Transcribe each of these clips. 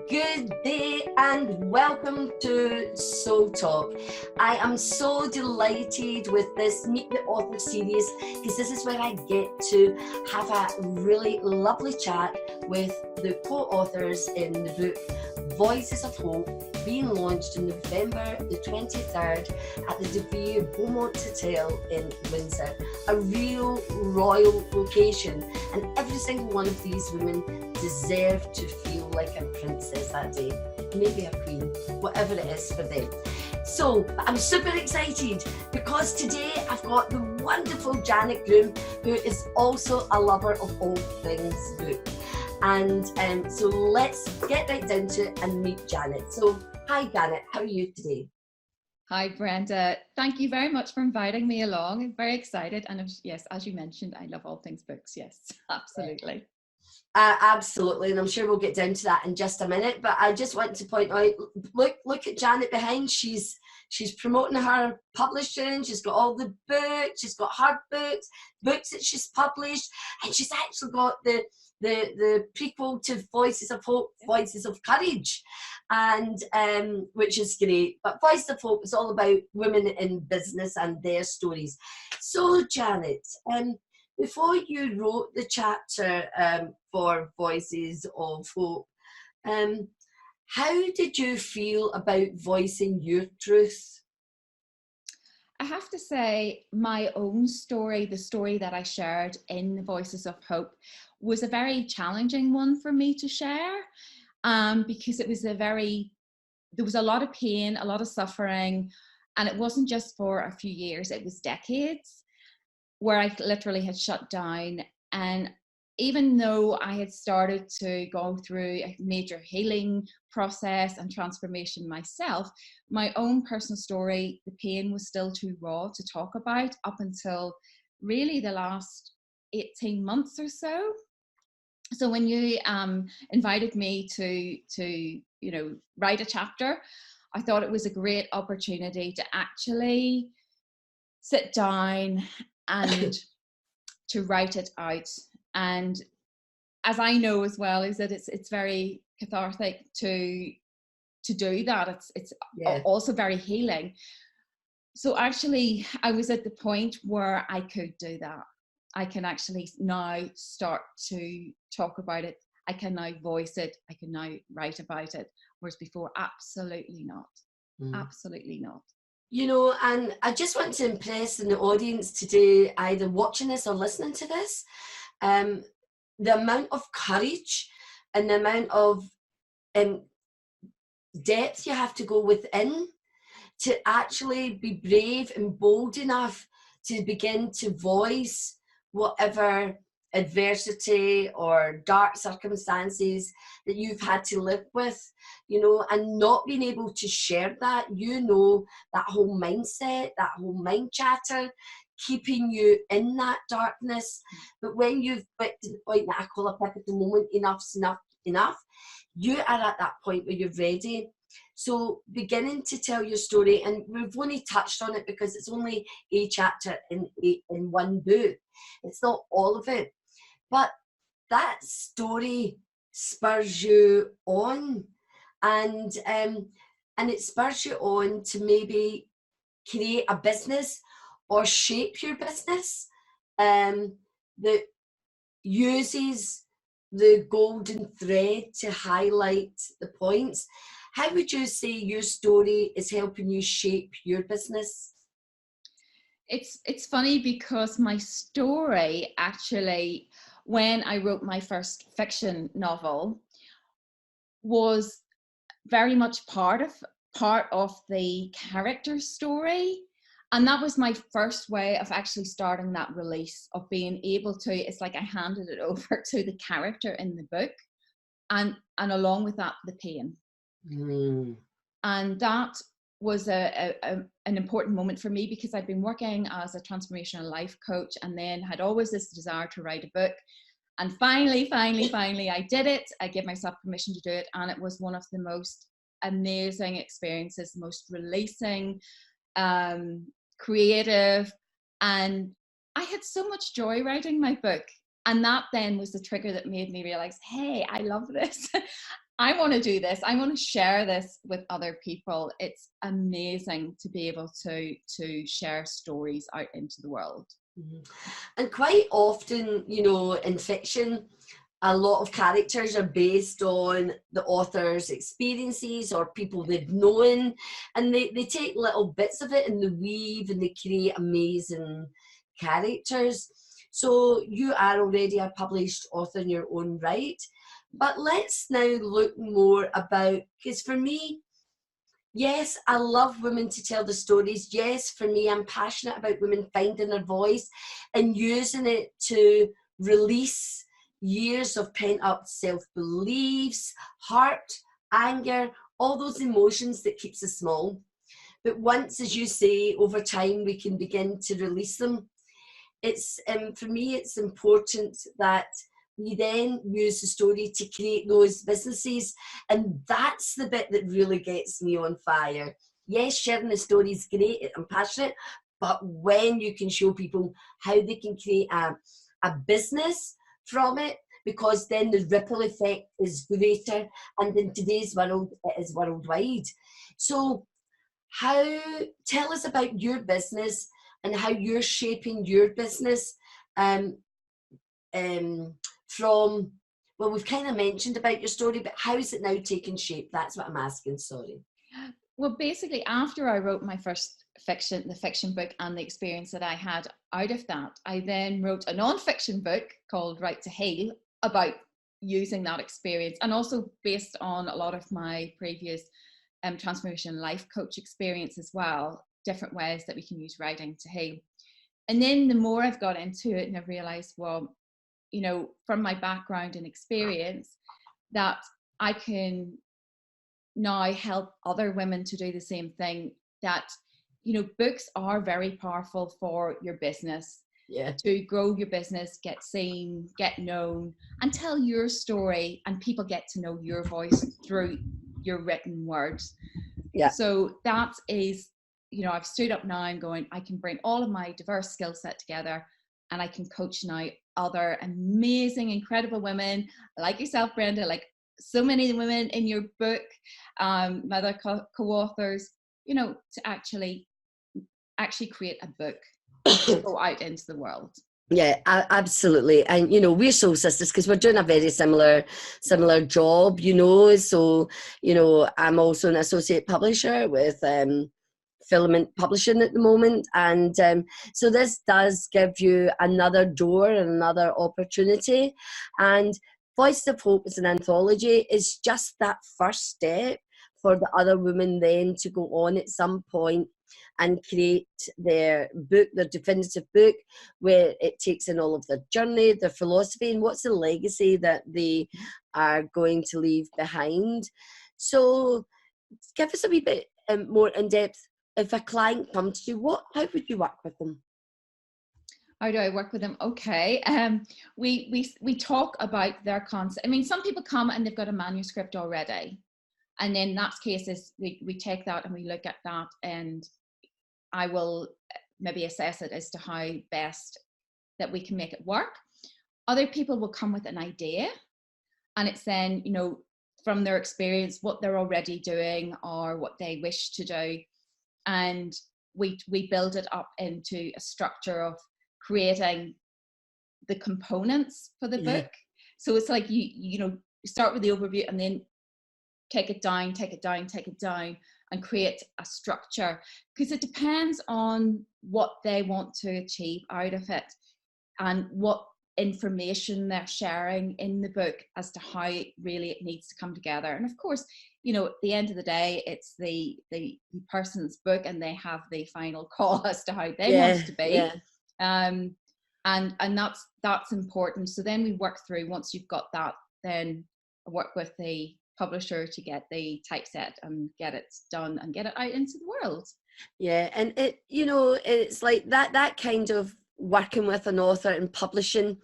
Good day and welcome to Soul Talk. I am so delighted with this Meet the Author series because this is where I get to have a really lovely chat with the co-authors in the book Voices of Hope, being launched on November the 23rd at the De Vere Beaumont Hotel in Windsor, a real royal location, and every single one of these women deserve to feel like a princess that day, maybe a queen, whatever it is for them. So I'm super excited because today I've got the wonderful Janet Groom, who is also a lover of all things book. And so let's get right down to it and meet Janet. So hi Janet, how are you today? Hi Brenda, thank you very much for inviting me along. I'm very excited, and yes, as you mentioned, I love all things books. Yes, absolutely. Absolutely, and I'm sure we'll get down to that in just a minute. But I just want to point out, look at Janet behind. She's promoting her publishing. She's got all the books. She's got her books that she's published, and she's actually got the prequel to Voices of Hope, Voices of Courage, and which is great. But Voices of Hope is all about women in business and their stories. So Janet, before you wrote the chapter for Voices of Hope, how did you feel about voicing your truth? I have to say, my own story, the story that I shared in Voices of Hope, was a very challenging one for me to share, because it was there was a lot of pain, a lot of suffering, and it wasn't just for a few years, it was decades where I literally had shut down. And even though I had started to go through a major healing process and transformation myself, my own personal story, the pain was still too raw to talk about up until really the last 18 months or so. So when you invited me to write a chapter, I thought it was a great opportunity to actually sit down and to write it out. And as I know as well, is that it's very cathartic to do that. It's also very healing. So actually, I was at the point where I could do that. I can actually now start to talk about it. I can now voice it. I can now write about it. Whereas before, absolutely not. Absolutely not. You know, and I just want to impress in the audience today, either watching this or listening to this, the amount of courage and the amount of depth you have to go within to actually be brave and bold enough to begin to voice whatever adversity or dark circumstances that you've had to live with, you know, and not being able to share that, you know, that whole mindset, that whole mind chatter, keeping you in that darkness. But when you've got to the point that I call a pivotal moment, enough's enough, you are at that point where you're ready. So beginning to tell your story, and we've only touched on it because it's only a chapter in one book. It's not all of it. But that story spurs you on, and it spurs you on to maybe create a business or shape your business that uses the golden thread to highlight the points. How would you say your story is helping you shape your business? It's funny because my story actually, when I wrote my first fiction novel, was very much part of the character story. And that was my first way of actually starting that release, of being able to, it's like I handed it over to the character in the book, and along with that, the pain. And that was an important moment for me because I'd been working as a transformational life coach and then had always this desire to write a book. And finally, I did it. I gave myself permission to do it. And it was one of the most amazing experiences, most releasing, creative. And I had so much joy writing my book. And that then was the trigger that made me realize, hey, I love this. I want to do this. I want to share this with other people. It's amazing to be able to share stories out into the world. And quite often, you know, in fiction, a lot of characters are based on the author's experiences or people they've known, and they take little bits of it and they weave and they create amazing characters. So you are already a published author in your own right, but let's now look more about, because for me, yes, I love women to tell the stories. Yes, for me, I'm passionate about women finding their voice and using it to release years of pent up self beliefs, hurt, anger, all those emotions that keeps us small. But once, as you say, over time, we can begin to release them. It's for me, it's important that we then use the story to create those businesses, and that's the bit that really gets me on fire. Yes, sharing the story is great, I'm passionate, but when you can show people how they can create a business from it, because then the ripple effect is greater, and in today's world it is worldwide. So how, tell us about your business and how you're shaping your business, um, from, well, we've kind of mentioned about your story, but how is it now taking shape? That's what I'm asking, sorry. Well, basically, after I wrote my first fiction, the fiction book, and the experience that I had out of that, I then wrote a non-fiction book called Right to Heal about using that experience, and also based on a lot of my previous transformation life coach experience as well, different ways that we can use writing to heal. And then the more I've got into it, and I've realized, well, you know, from my background and experience, that I can now help other women to do the same thing. That, you know, books are very powerful for your business. Yeah. To grow your business, get seen, get known, and tell your story, and people get to know your voice through your written words. Yeah. So that is, you know, I've stood up now and going, I can bring all of my diverse skill set together, and I can coach now other amazing, incredible women like yourself, Brenda, like so many women in your book, my other co-authors, you know, to actually create a book to go out into the world. Yeah, absolutely. And you know, we're soul sisters because we're doing a very similar job, you know. So, you know, I'm also an associate publisher with Filament Publishing at the moment, and so this does give you another door and another opportunity. And Voice of Hope is an anthology. It's just that first step for the other women then to go on at some point and create their book, their definitive book, where it takes in all of their journey, their philosophy, and what's the legacy that they are going to leave behind. So give us a wee bit more in depth. If a client comes to you, how would you work with them? How do I work with them? Okay. We talk about their concept. I mean, some people come and they've got a manuscript already. And in that case, we take that and we look at that, and I will maybe assess it as to how best that we can make it work. Other people will come with an idea, and it's then, you know, from their experience, what they're already doing or what they wish to do. And we build it up into a structure of creating the components for the book. So it's like you know, you start with the overview and then take it down, and create a structure, because it depends on what they want to achieve out of it and what information they're sharing in the book as to how really it needs to come together. And of course, you know, at the end of the day, it's the person's book, and they have the final call as to how they want it to be. And that's important. So then we work through, once you've got that, then I work with the publisher to get the typeset and get it done and get it out into the world. Yeah, and it, you know, it's like that kind of working with an author and publishing,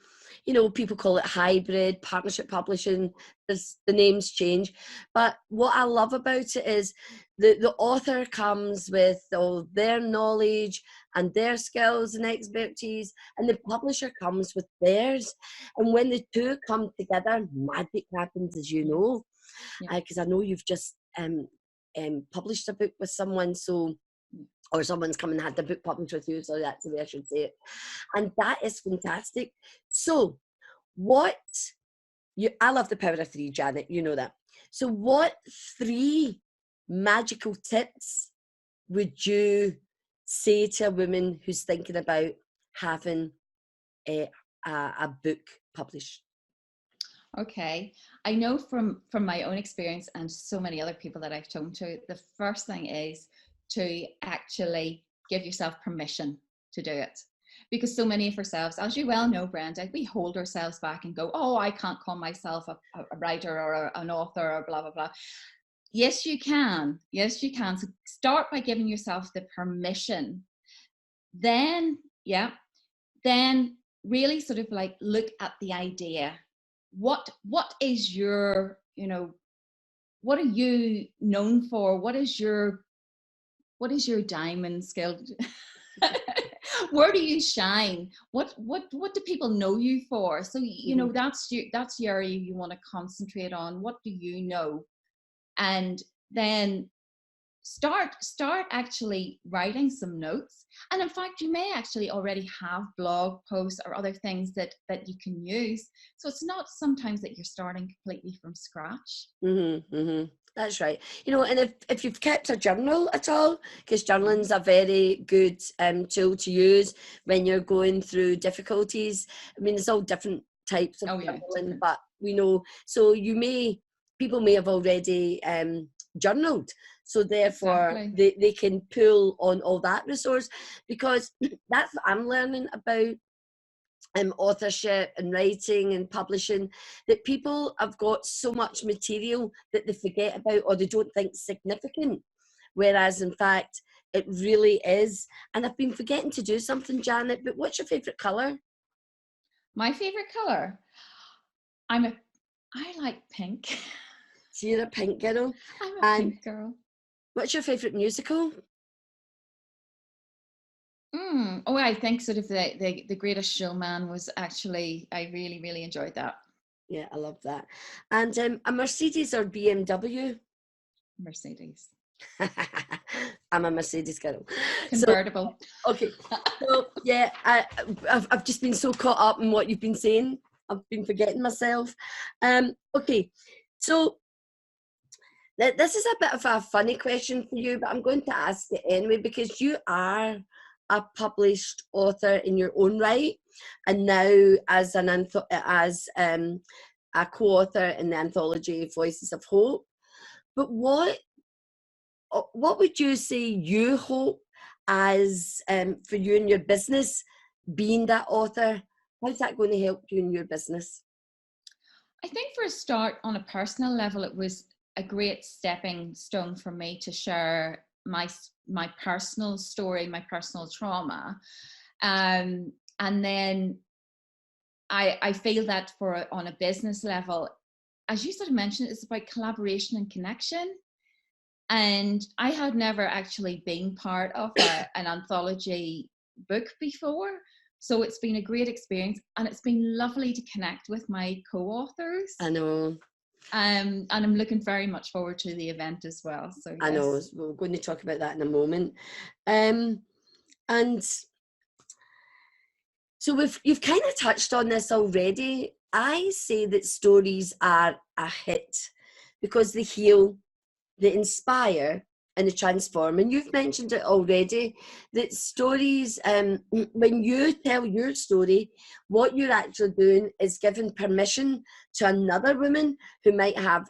you know, people call it hybrid partnership publishing. There's, the names change, but what I love about it is the author comes with all their knowledge and their skills and expertise, and the publisher comes with theirs, and when the two come together, magic happens, as you know. Yeah. because I know you've just published a book with someone, so, or someone's come and had the book published with you, so that's the way I should say it. And that is fantastic. So I love the power of three, Janet, you know that. So what 3 magical tips would you say to a woman who's thinking about having a book published? Okay, I know from my own experience and so many other people that I've talked to, the first thing is to actually give yourself permission to do it. Because so many of ourselves, as you well know, Brenda, we hold ourselves back and go, oh, I can't call myself a writer or an author or blah, blah, blah. Yes, you can. Yes, you can. So start by giving yourself the permission. Then, then really sort of like look at the idea. What is your, what are you known for? What is your diamond skill? Where do you shine? What do people know you for? So that's the area you want to concentrate on. What do you know? And then start actually writing some notes. And in fact, you may actually already have blog posts or other things that you can use. So it's not sometimes that you're starting completely from scratch. That's right. And if you've kept a journal at all, because journaling's a very good tool to use when you're going through difficulties. I mean, it's all different types of journaling, but so people may have already journaled, so therefore they can pull on all that resource, because that's what I'm learning about authorship and writing and publishing, that people have got so much material that they forget about or they don't think significant, whereas in fact it really is. And I've been forgetting to do something, Janet, but what's your favourite colour? My favourite colour? I like pink. So you're a pink girl? I'm a pink girl. What's your favourite musical? Oh, I think sort of the Greatest Showman was actually, I really, really enjoyed that. Yeah, I love that. And a Mercedes or BMW? Mercedes. I'm a Mercedes girl. Convertible. So, okay. So yeah, I've just been so caught up in what you've been saying. I've been forgetting myself. Okay, so this is a bit of a funny question for you, but I'm going to ask it anyway, because you are a published author in your own right, and now as a co-author in the anthology Voices of Hope. But what would you say you hope as for you in your business, being that author? How's that going to help you in your business? I think for a start, on a personal level, it was a great stepping stone for me to share my personal story, my personal trauma. And then I feel that on a business level, as you sort of mentioned, it's about collaboration and connection. And I had never actually been part of an anthology book before. So it's been a great experience, and it's been lovely to connect with my co-authors. I know. And I'm looking very much forward to the event as well. So yes. I know, we're going to talk about that in a moment. And so you've kind of touched on this already. I say that stories are a hit because they heal, they inspire, and they transform. And you've mentioned it already, that stories, when you tell your story, what you're actually doing is giving permission to another woman who might have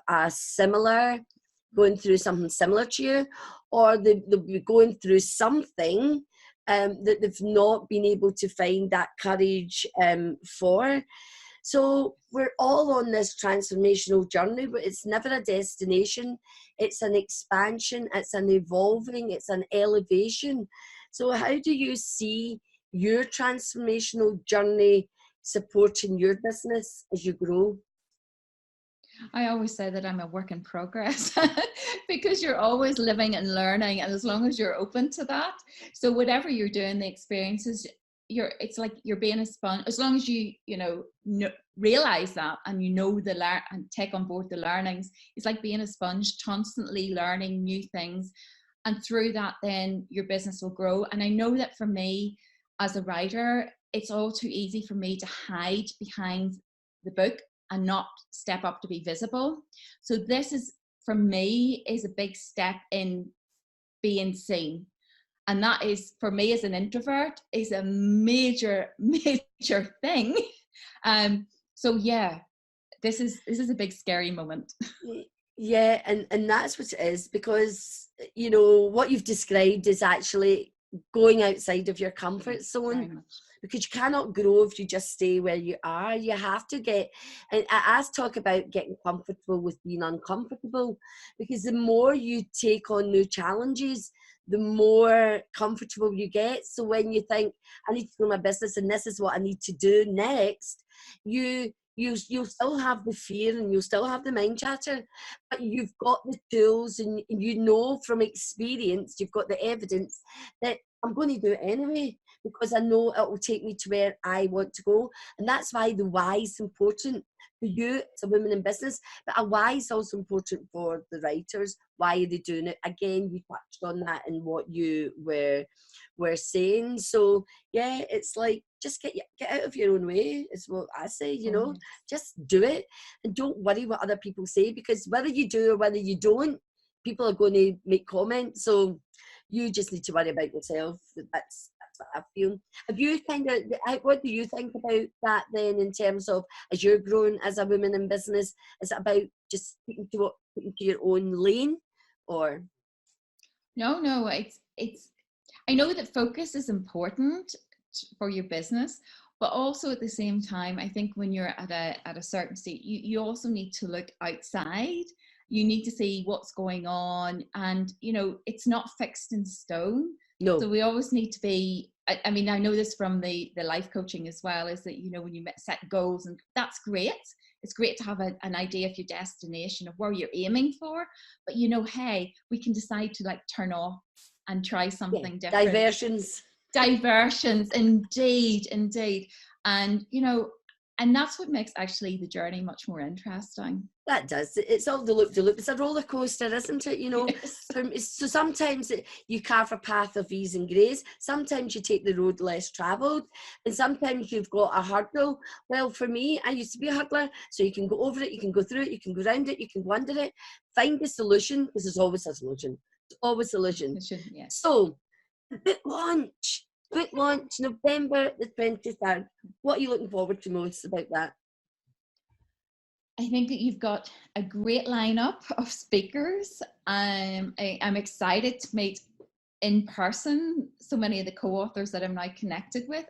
going through something similar to you, or they'll be going through something that they've not been able to find that courage for. So we're all on this transformational journey, but it's never a destination. It's an expansion, it's an evolving, it's an elevation. So how do you see your transformational journey supporting your business as you grow? I always say that I'm a work in progress because you're always living and learning, and as long as you're open to that, so whatever you're doing, the experiences it's like you're being a sponge. As long as you realize that, and and take on board the learnings, it's like being a sponge, constantly learning new things, and through that then your business will grow. And I know that for me as a writer, it's all too easy for me to hide behind the book and not step up to be visible. So this is, for me, is a big step in being seen. And that is, for me as an introvert, is a major, major thing. So yeah, this is a big scary moment. Yeah, and that's what it is, because you know what you've described is actually going outside of your comfort zone, because you cannot grow if you just stay where you are. You have to get, and I talk about getting comfortable with being uncomfortable, because the more you take on new challenges, the more comfortable you get. So when you think, I need to grow my business and this is what I need to do next, you'll still have the fear and you'll still have the mind chatter, but you've got the tools, and you know from experience, you've got the evidence that I'm going to do it anyway, because I know it will take me to where I want to go. And that's why the why is important for you as a woman in business, but a why is also important for the writers. Why are they doing it? Again, you touched on that in what you were saying. So yeah, it's like, just get out of your own way is what I say, you know. Just do it, and don't worry what other people say, because whether you do or whether you don't, people are going to make comments. So you just need to worry about yourself. That's what I feel. Have you what do you think about that then, in terms of, as you're growing as a woman in business, is it about just sticking to your own lane, or? No, it's I know that focus is important for your business, but also at the same time, I think when you're at a certain state, you also need to look outside. You need to see what's going on, and it's not fixed in stone. No. So we always need to be, I mean, I know this from the life coaching as well, is that when you set goals, and that's great. It's great to have an idea of your destination, of where you're aiming for, but hey, we can decide to like turn off and try something different. Diversions, indeed. And and that's what makes actually the journey much more interesting. That does. It's all the loop-de-loop. It's a roller coaster, isn't it? Yes. So sometimes you carve a path of ease and grace. Sometimes you take the road less travelled, and sometimes you've got a hurdle. Well, for me, I used to be a hurdler, so you can go over it, you can go through it, you can go around it, you can go under it. Find the solution, because there's always a solution. There's always a solution. Yes. So, book launch, November the 23rd. What are you looking forward to most about that? I think that you've got a great lineup of speakers. I'm excited to meet in person so many of the co-authors that I'm now connected with.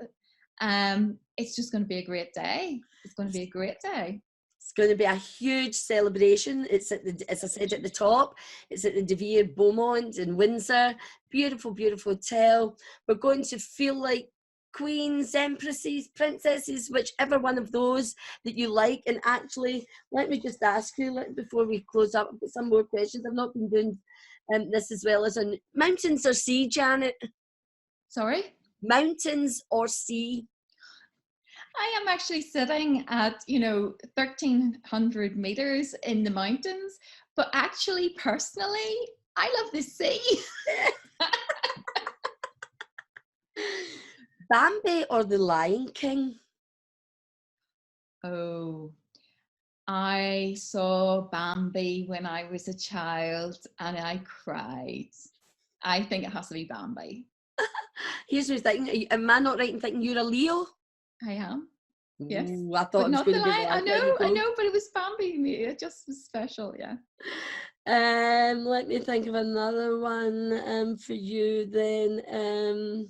It's just going to be a great day. It's going to be a great day. It's going to be a huge celebration. It's as I said at the top, it's at the De Vere Beaumont in Windsor. Beautiful, beautiful hotel. We're going to feel like queens, empresses, princesses, whichever one of those that you like. And actually, let me just ask you, before we close up, I've got some more questions. I've not been doing this as well as on mountains or sea, Janet? Sorry? Mountains or sea? I am actually sitting at, 1,300 meters in the mountains, but actually, personally, I love the sea. Bambi or the Lion King? Oh, I saw Bambi when I was a child and I cried. I think it has to be Bambi. Here's me thinking, am I not right in thinking you're a Leo? I am. Yes. Ooh, I thought it was going to be the Lion. I know, but it was Bambi. It just was special, yeah. Let me think of another one for you then.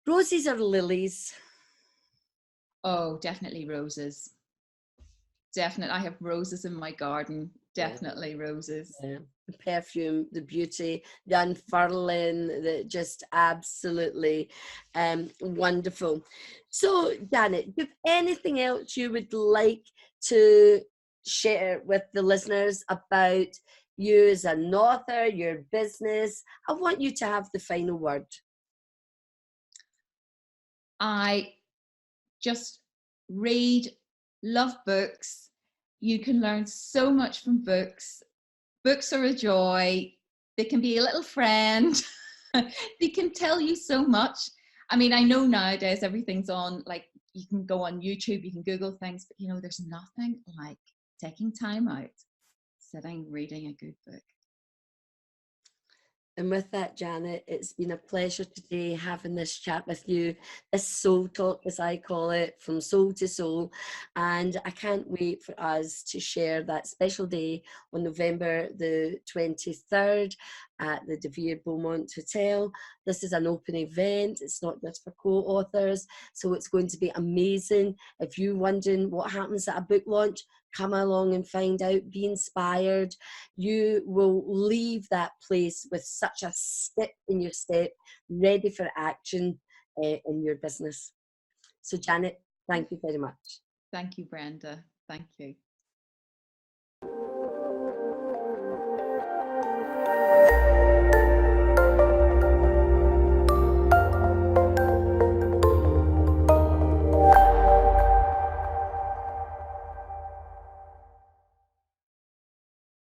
Roses or lilies? Oh, definitely roses. Definitely. I have roses in my garden. Definitely roses. Yeah. The perfume, the beauty, the unfurling, the just absolutely wonderful. So, Janet, do you have anything else you would like to share with the listeners about you as an author, your business? I want you to have the final word. I just read, love books. You can learn so much from books. Books are a joy. They can be a little friend. They can tell you so much. I mean, I know nowadays everything's on, like, you can go on YouTube, you can Google things, but you know, there's nothing like taking time out, sitting, reading a good book. And with that, Janet, it's been a pleasure today having this chat with you, this soul talk, as I call it, from soul to soul. And I can't wait for us to share that special day on November the 23rd at the De Vere Beaumont Hotel. This is an open event. It's not just for co-authors. So it's going to be amazing. If you're wondering what happens at a book launch, come along and find out, be inspired. You will leave that place with such a step in your step, ready for action in your business. So Janet, thank you very much. Thank you, Brenda. Thank you.